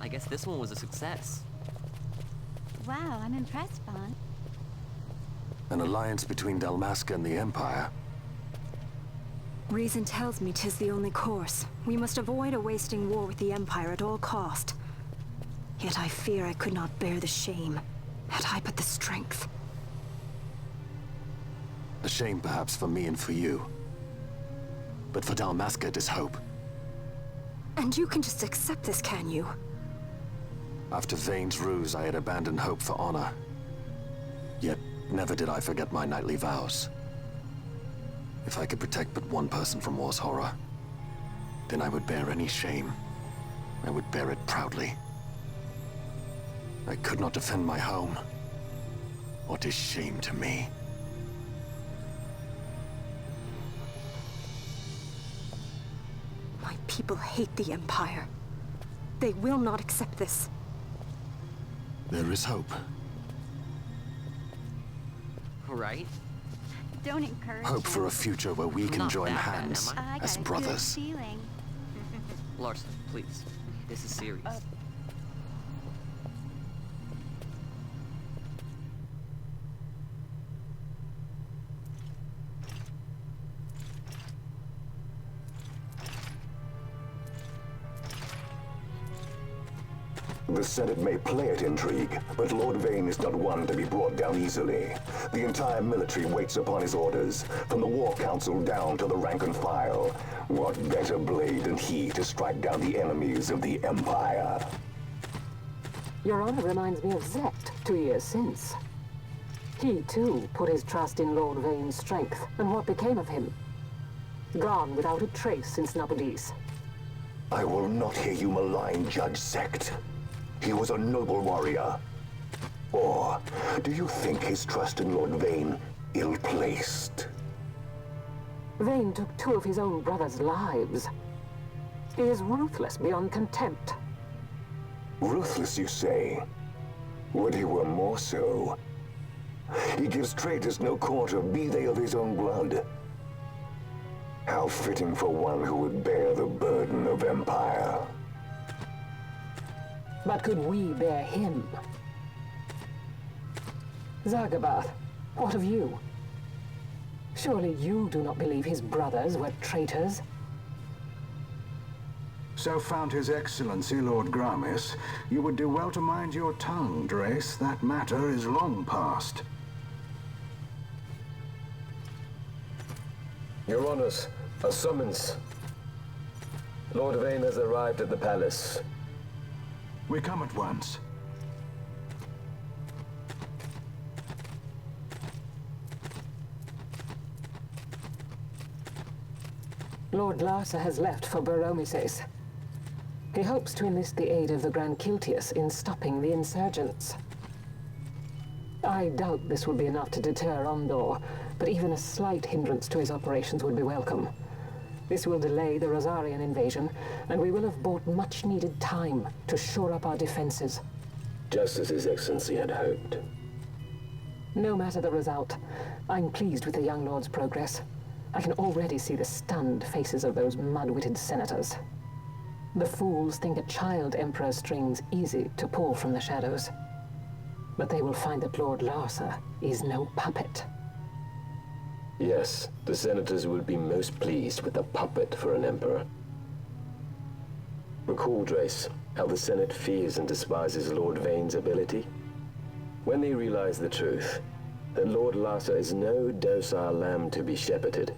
I guess this one was a success. Wow, I'm impressed, Vaughn. An alliance between Dalmasca and the Empire. Reason tells me 'tis the only course. We must avoid a wasting war with the Empire at all cost. Yet I fear I could not bear the shame, had I but the strength. A shame perhaps for me and for you. But for Dalmasca, it is hope. And you can just accept this, can you? After Vane's ruse, I had abandoned hope for honor. Yet, never did I forget my knightly vows. If I could protect but one person from war's horror, then I would bear any shame. I would bear it proudly. I could not defend my home. What is shame to me? My people hate the Empire. They will not accept this. There is hope. Right? Don't encourage Hope them. for a future where we can Not join that bad, hands am I got as a good brothers. feeling. Larson, please. This is serious. The Senate may play at intrigue, but Lord Vane is not one to be brought down easily. The entire military waits upon his orders, from the War Council down to the rank and file. What better blade than he to strike down the enemies of the Empire? Your Honor reminds me of Zect 2 years since. He, too, put his trust in Lord Vane's strength, and what became of him? Gone without a trace since Nabudis. I will not hear you malign Judge Zect. He was a noble warrior. Or do you think his trust in Lord Vane ill-placed? Vane took 2 of his own brothers' lives. He is ruthless beyond contempt. Ruthless, you say? Would he were more so. He gives traitors no quarter, be they of his own blood. How fitting for one who would bear the burden of empire. But could we bear him? Zagabath, what of you? Surely you do not believe his brothers were traitors? So found His Excellency Lord Gramis, you would do well to mind your tongue, Drace. That matter is long past. Your Honors, a summons. Lord Vane has arrived at the palace. We come at once. Lord Larsa has left for Baromises. He hopes to enlist the aid of the Grand Kiltius in stopping the insurgents. I doubt this will be enough to deter Ondor, but even a slight hindrance to his operations would be welcome. This will delay the Rosarian invasion, and we will have bought much-needed time to shore up our defenses. Just as His Excellency had hoped. No matter the result, I'm pleased with the young lord's progress. I can already see the stunned faces of those mud-witted senators. The fools think a child emperor's strings easy to pull from the shadows. But they will find that Lord Larsa is no puppet. Yes, the senators will be most pleased with a puppet for an emperor. Recall, Drace, how the Senate fears and despises Lord Vane's ability. When they realize the truth, that Lord Larsa is no docile lamb to be shepherded,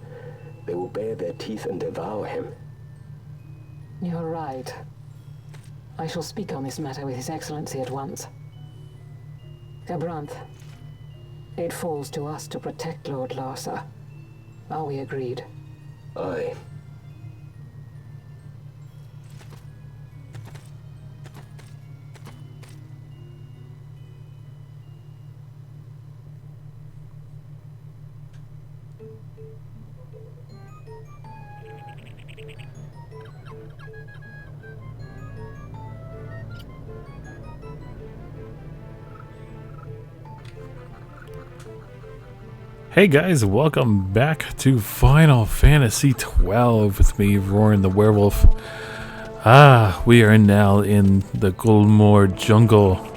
they will bare their teeth and devour him. You're right. I shall speak on this matter with His Excellency at once. Gabranth, it falls to us to protect Lord Larsa. Are we agreed? Aye. Hey guys, welcome back to Final Fantasy XII with me, Roarin the Werewolf. Ah, we are now in the Golmore jungle.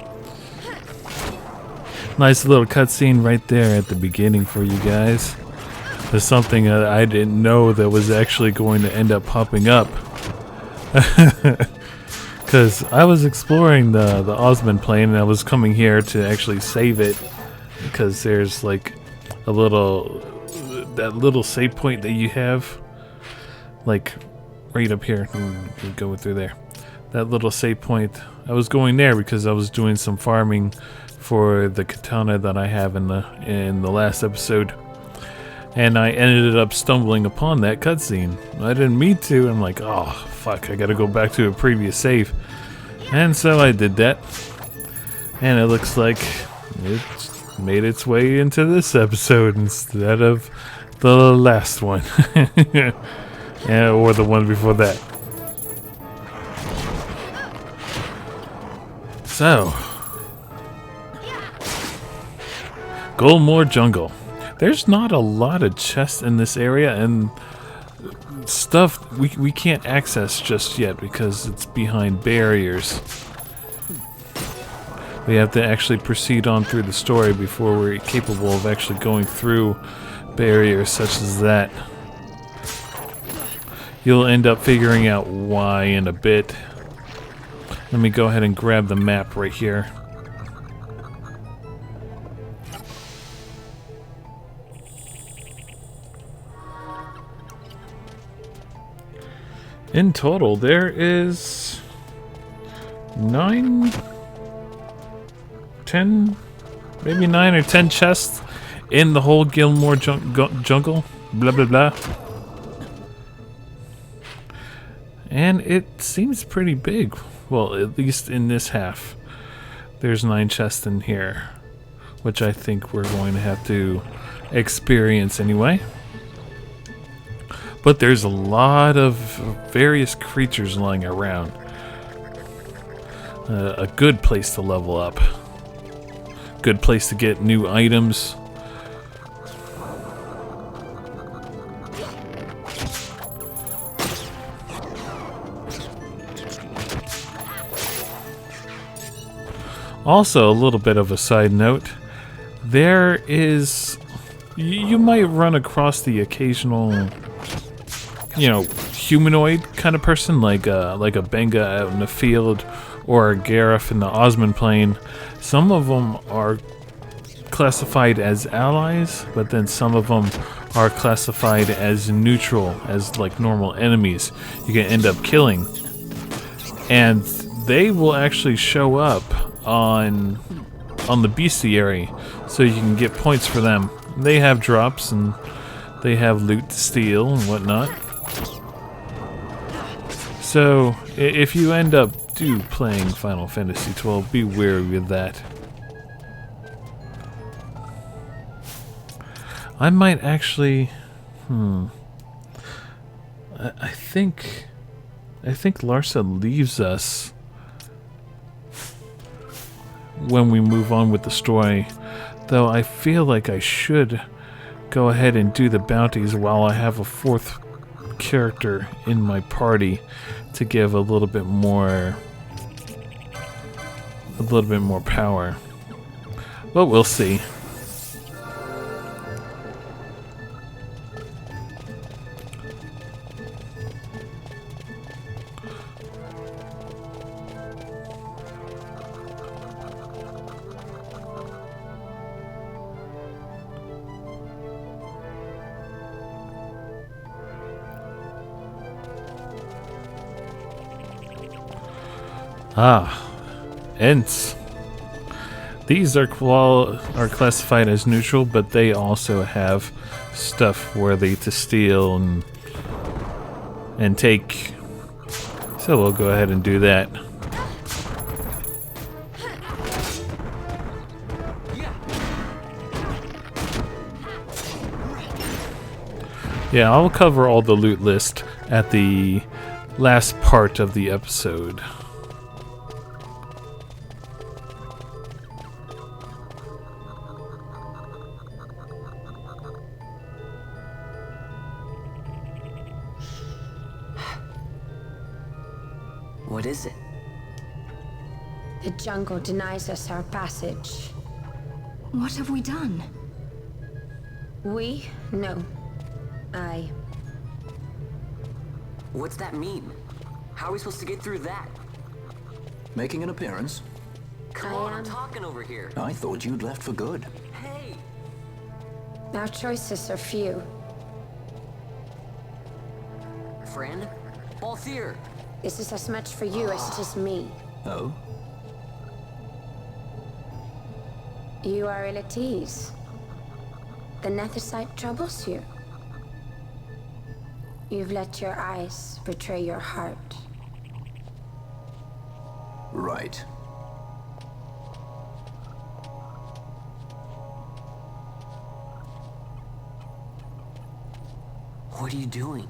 Nice little cutscene right there at the beginning for you guys. There's something that I didn't know that was actually going to end up popping up. Because I was exploring the Osmond plane and I was coming here to actually save it. Because there's like a that little save point that you have. Like right up here. You go through there. That little save point. I was going there because I was doing some farming for the katana that I have in the last episode. And I ended up stumbling upon that cutscene. I didn't mean to. I'm like, oh, fuck, I gotta go back to a previous save. And so I did that. And it looks like it made its way into this episode instead of the last one. Yeah, or the one before that. So, Golmore Jungle. There's not a lot of chests in this area, and stuff we can't access just yet because it's behind barriers. We have to actually proceed on through the story before we're capable of actually going through barriers such as that. You'll end up figuring out why in a bit. Let me go ahead and grab the map right here. In total, there is 9, 10, maybe 9 or 10 chests in the whole Golmore jungle. Blah, blah, blah. And it seems pretty big. Well, at least in this half. There's 9 chests in here, which I think we're going to have to experience anyway. But there's a lot of various creatures lying around. A good place to level up. Good place to get new items. Also, a little bit of a side note. There is... You might run across the occasional... you know, humanoid kind of person, like a Benga out in the field, or a Gareth in the Osmond plane. Some of them are classified as allies, but then some of them are classified as neutral, as like normal enemies you can end up killing. And they will actually show up on the bestiary, so you can get points for them. They have drops and they have loot to steal and whatnot. So, if you end up playing Final Fantasy XII, be wary of that. I might actually... I think Larsa leaves us when we move on with the story. Though I feel like I should go ahead and do the bounties while I have a 4th character in my party to give a little bit more power. But we'll see. Ents. These are classified as neutral, but they also have stuff worthy to steal and take. So we'll go ahead and do that. Yeah, I'll cover all the loot list at the last part of the episode. What is it? The jungle denies us our passage. What have we done? We? No. I. What's that mean? How are we supposed to get through that? Making an appearance? Come on, I'm talking over here. I thought you'd left for good. Hey! Our choices are few. Friend? Balthier! This is as much for you as it is me. Oh? You are ill at ease. The Nethicite troubles you. You've let your eyes betray your heart. Right. What are you doing?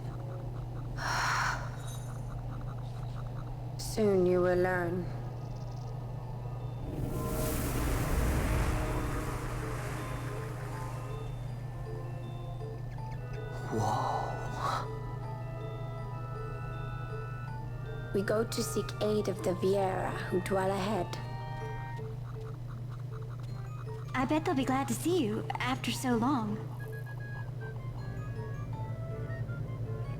Soon you will learn. Whoa. We go to seek aid of the Viera who dwell ahead. I bet they'll be glad to see you after so long.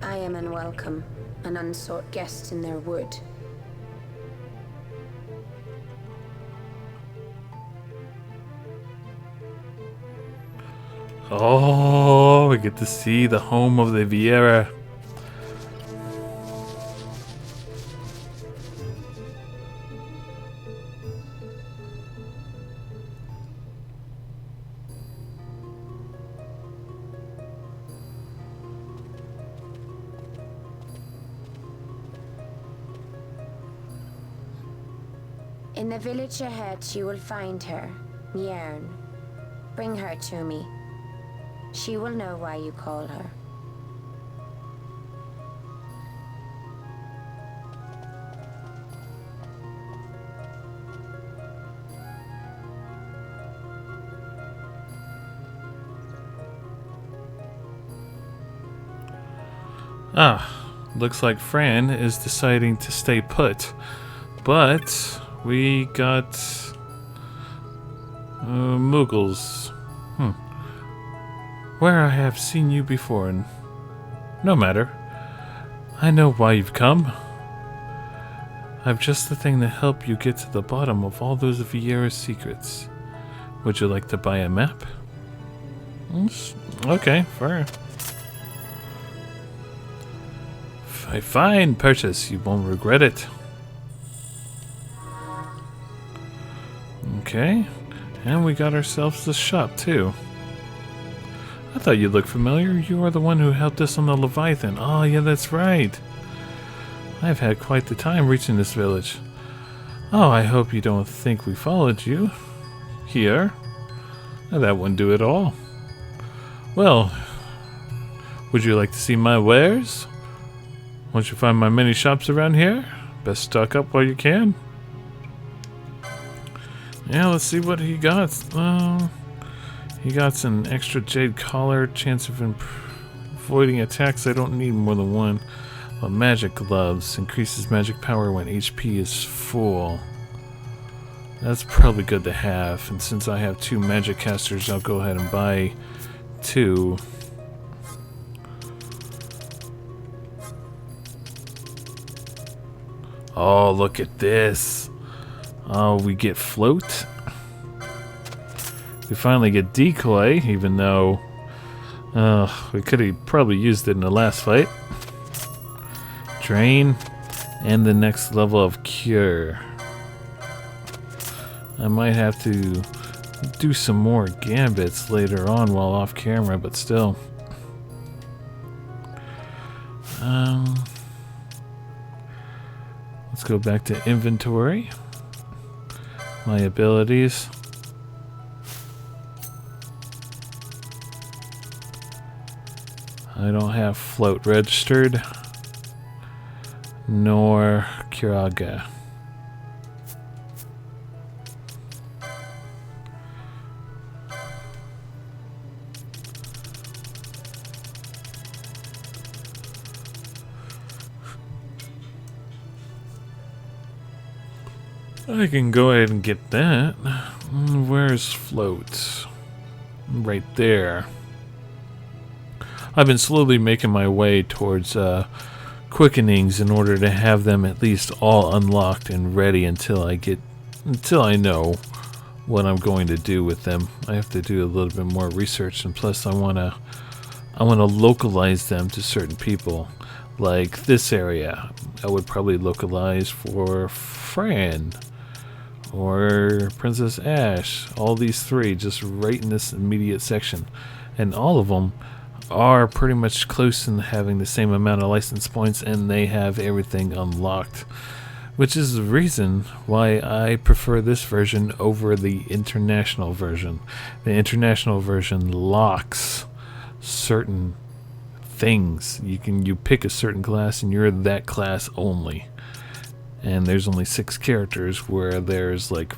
I am unwelcome, an unsought guest in their wood. Oh, we get to see the home of the Viera. In the village ahead, you will find her, Nyearn. Bring her to me. She will know why you call her. Ah, looks like Fran is deciding to stay put. But we got Muggles. Where I have seen you before, and no matter. I know why you've come. I've just the thing to help you get to the bottom of all those Viera secrets. Would you like to buy a map? Okay, fair. Fine, purchase. You won't regret it. Okay, and we got ourselves the shop too. I thought you looked familiar. You are the one who helped us on the Leviathan. Oh, yeah, that's right. I've had quite the time reaching this village. Oh, I hope you don't think we followed you here. Now, that wouldn't do at all. Well, would you like to see my wares? Once you find my many shops around here, best stock up while you can. Yeah, let's see what he got. He got an extra jade collar, chance of avoiding attacks. I don't need more than one. But magic gloves increases magic power when HP is full. That's probably good to have. And since I have 2 magic casters, I'll go ahead and buy 2. Oh, look at this. Oh, we get float. We finally get decoy, even though we could have probably used it in the last fight. Drain, and the next level of cure. I might have to do some more gambits later on while off camera, but still. Let's go back to inventory. My abilities. I don't have float registered, nor Kiraga. I can go ahead and get that. Where's float? Right there. I've been slowly making my way towards quickenings in order to have them at least all unlocked and ready until I know what I'm going to do with them. I have to do a little bit more research, and plus I wanna localize them to certain people. Like this area, I would probably localize for Fran or Princess Ash. All these three just right in this immediate section, and all of them are pretty much close in having the same amount of license points, and they have everything unlocked, which is the reason why I prefer this version over the international version. The international version locks certain things. You pick a certain class and you're that class only, and there's only 6 characters where there's like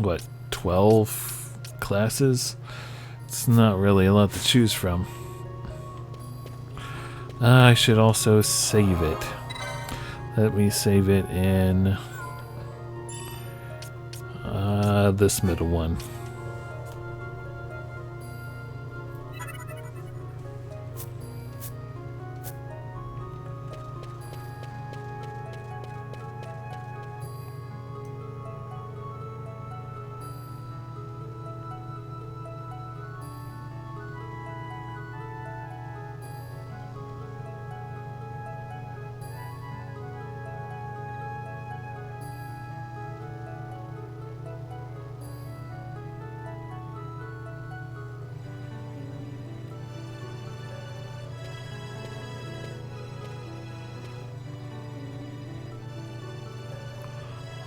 what, 12 classes. It's not really a lot to choose from. I should also save it. Let me save it in this middle one.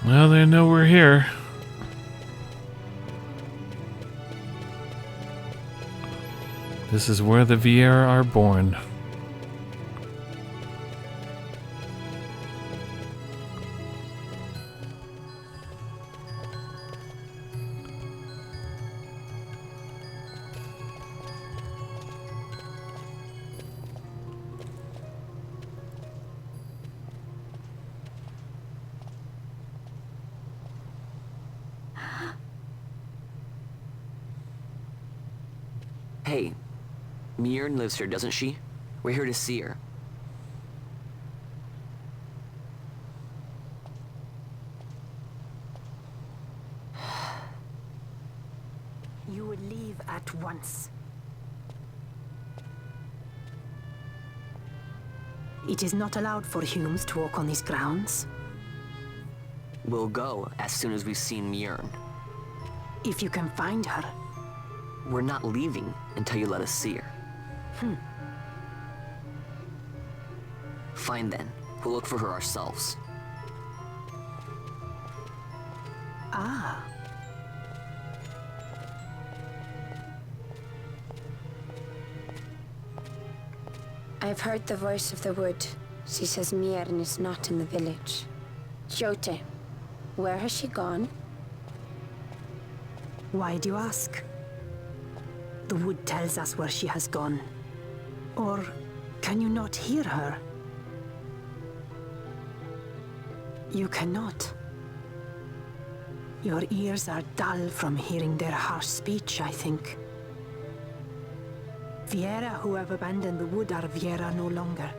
Well, they know we're here. This is where the Viera are born. Hey, Miern lives here, doesn't she? We're here to see her. You will leave at once. It is not allowed for humans to walk on these grounds. We'll go as soon as we've seen Miern. If you can find her. We're not leaving until you let us see her. Fine then. We'll look for her ourselves. Ah. I've heard the voice of the wood. She says Miern is not in the village. Jote, where has she gone? Why do you ask? The wood tells us where she has gone. Or can you not hear her? You cannot. Your ears are dull from hearing their harsh speech, I think. Viera who have abandoned the wood are Viera no longer.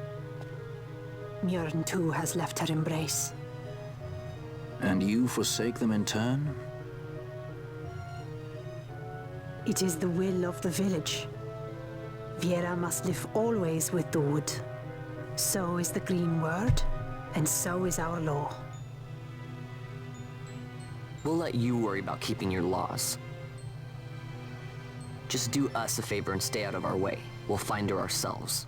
Miern too has left her embrace. And you forsake them in turn? It is the will of the village. Viera must live always with the wood. So is the green word, and so is our law. We'll let you worry about keeping your laws. Just do us a favor and stay out of our way. We'll find her ourselves.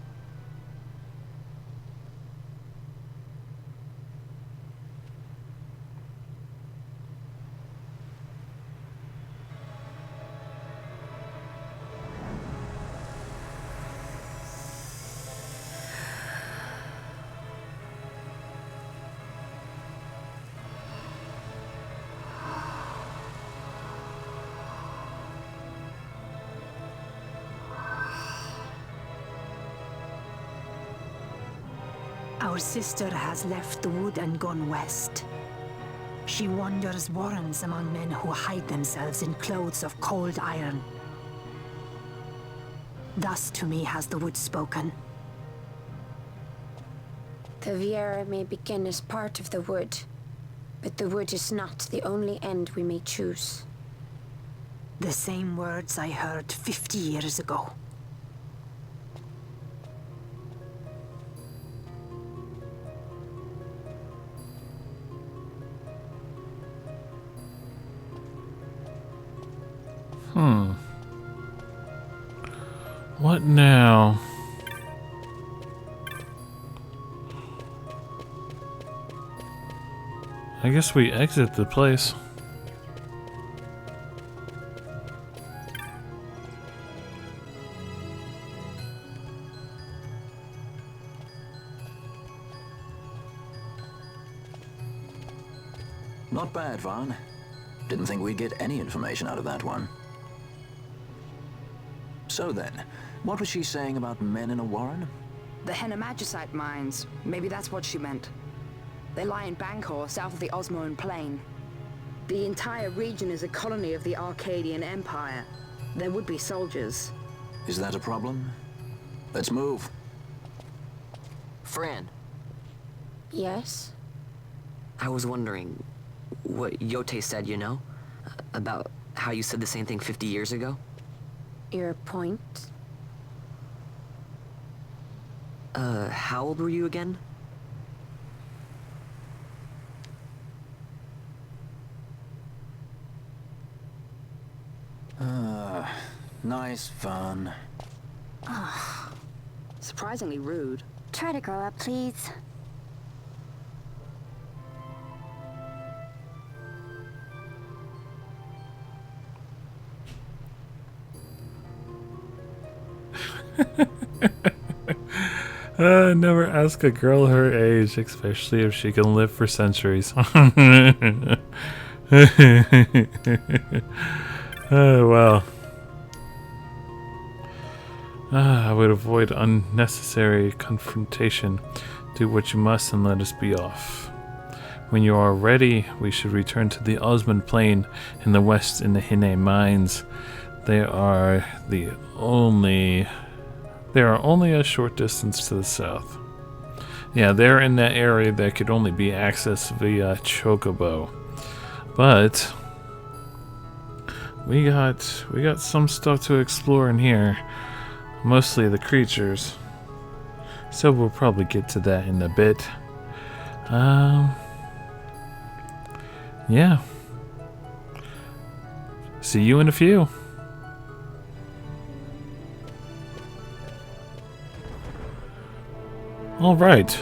Our sister has left the wood and gone west. She wanders warrens among men who hide themselves in clothes of cold iron. Thus to me has the wood spoken. The Viera may begin as part of the wood, but the wood is not the only end we may choose. The same words I heard 50 years ago. What now? I guess we exit the place. Not bad, Vaughn. Didn't think we'd get any information out of that one. So then, what was she saying about men in a warren? The Henna-Magicite mines. Maybe that's what she meant. They lie in Bangkor, south of the Osmoan Plain. The entire region is a colony of the Arcadian Empire. There would be soldiers. Is that a problem? Let's move. Fran, Yes? I was wondering what Yote said, you know? About how you said the same thing 50 years ago? Your point? How old were you again? Nice fun. Surprisingly rude. Try to grow up, please. Never ask a girl her age, especially if she can live for centuries. Oh, well. I would avoid unnecessary confrontation. Do what you must and let us be off. When you are ready, we should return to the Osman Plain in the west in the Hine mines. They are only a short distance to the south. Yeah, they're in that area that could only be accessed via Chocobo. But we got some stuff to explore in here. Mostly the creatures. So we'll probably get to that in a bit. Yeah. See you in a few. Alright.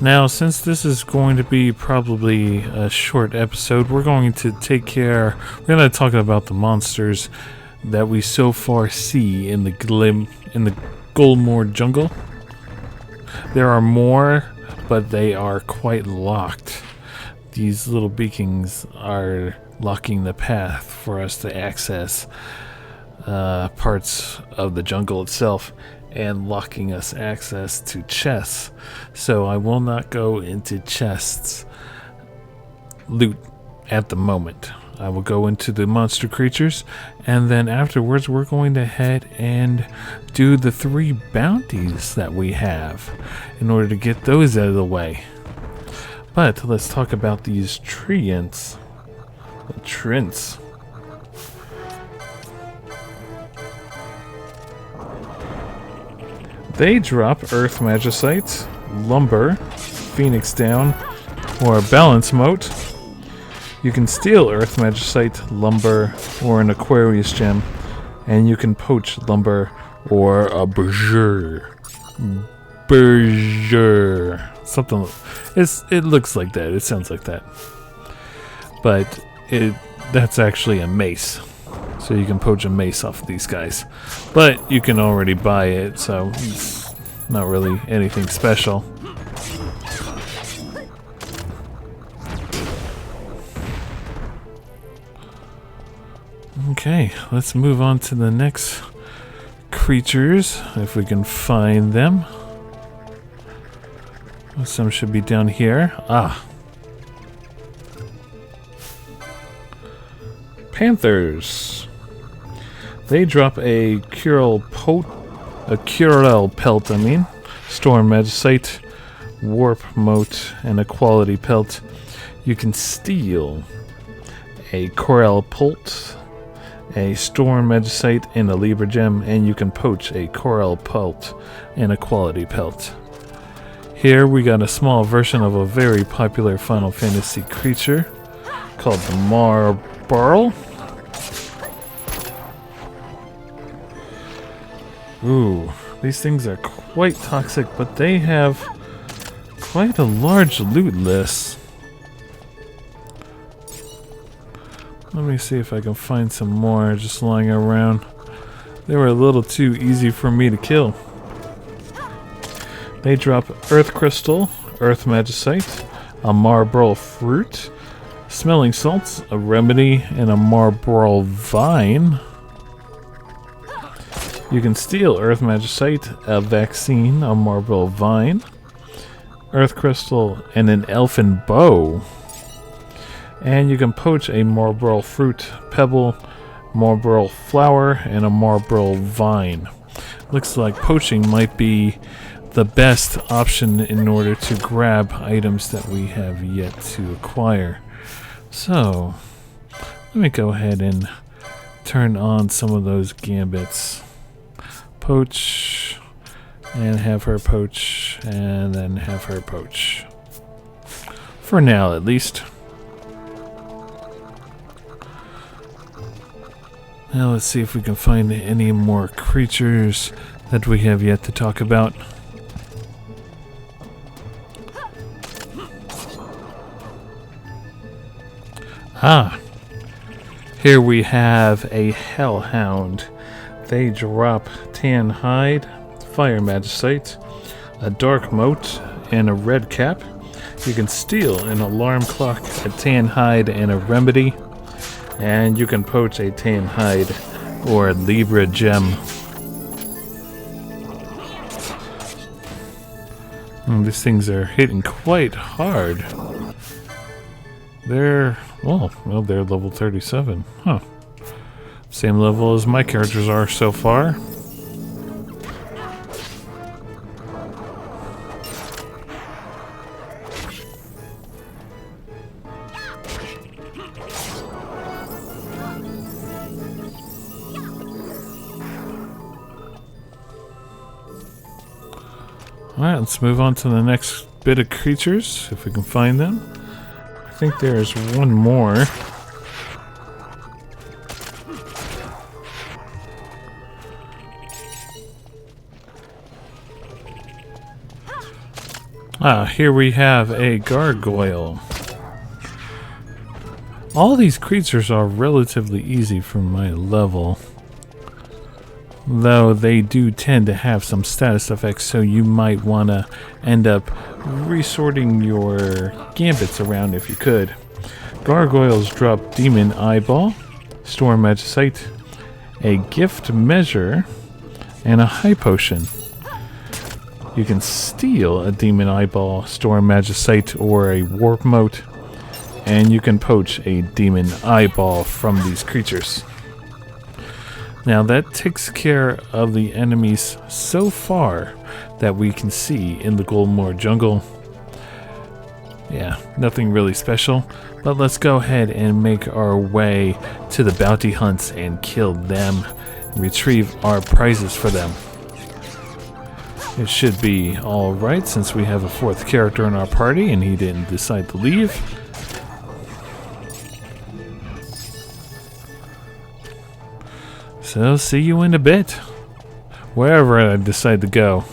Now, since this is going to be probably a short episode, we're going to we're going to talk about the monsters that we so far see in the Golmore jungle. There are more, but they are quite locked. These little beacons are locking the path for us to access parts of the jungle itself and locking us access to chests. So I will not go into chests loot at the moment. I will go into the monster creatures, and then afterwards we're going to head and do the 3 bounties that we have in order to get those out of the way. But let's talk about these treants. The Trints. They drop Earth Magicite, Lumber, Phoenix Down, or Balance Mote. You can steal Earth Magicite, Lumber, or an Aquarius Gem, and you can poach Lumber or a Berger. Something. It looks like that. It sounds like that. But that's actually a mace. So you can poach a mace off of these guys. But you can already buy it, so it's not really anything special. Okay, let's move on to the next creatures, if we can find them. Some should be down here. Ah, Panthers. They drop a Curel pelt, Storm Magicite, Warp Mote, and a Quality Pelt. You can steal a Corel Pelt, a Storm Magicite, and a Libra Gem, and you can poach a Corel Pelt and a Quality Pelt. Here we got a small version of a very popular Final Fantasy creature called the Marbarl. Ooh, these things are quite toxic, but they have quite a large loot list. Let me see if I can find some more just lying around. They were a little too easy for me to kill. They drop Earth Crystal, Earth Magicite, a Marbarl Fruit, Smelling Salts, a Remedy, and a Marbarl Vine. You can steal Earth Magicite, a Vaccine, a Marbarl Vine, Earth Crystal, and an Elfin Bow. And you can poach a Marbarl Fruit, Pebble, Marbarl Flower, and a Marbarl Vine. Looks like poaching might be the best option in order to grab items that we have yet to acquire. So, let me go ahead and turn on some of those gambits. Poach, and have her poach, and then have her poach. For now, at least. Now let's see if we can find any more creatures that we have yet to talk about. Ah, here we have a Hellhound. They drop Tan Hide, Fire Magicite, a Dark Mote, and a Red Cap. You can steal an Alarm Clock, a Tan Hide, and a Remedy. And you can poach a Tan Hide or a Libra Gem. These things are hitting quite hard. They're level 37. Huh. Same level as my characters are so far. Alright, let's move on to the next bit of creatures, if we can find them. I think there's one more. Here we have a gargoyle. All these creatures are relatively easy for my level, though they do tend to have some status effects, so you might want to end up resorting your gambits around if you could. Gargoyles drop Demon Eyeball, Storm Magicite, a Gift Measure, and a High Potion. You can steal a Demon Eyeball, Storm Magicite, or a Warp Mote, and you can poach a Demon Eyeball from these creatures. Now that takes care of the enemies so far that we can see in the Golmore jungle. Yeah, nothing really special, but let's go ahead and make our way to the bounty hunts and kill them, and retrieve our prizes for them. It should be alright since we have a fourth character in our party and he didn't decide to leave. So, see you in a bit. Wherever I decide to go.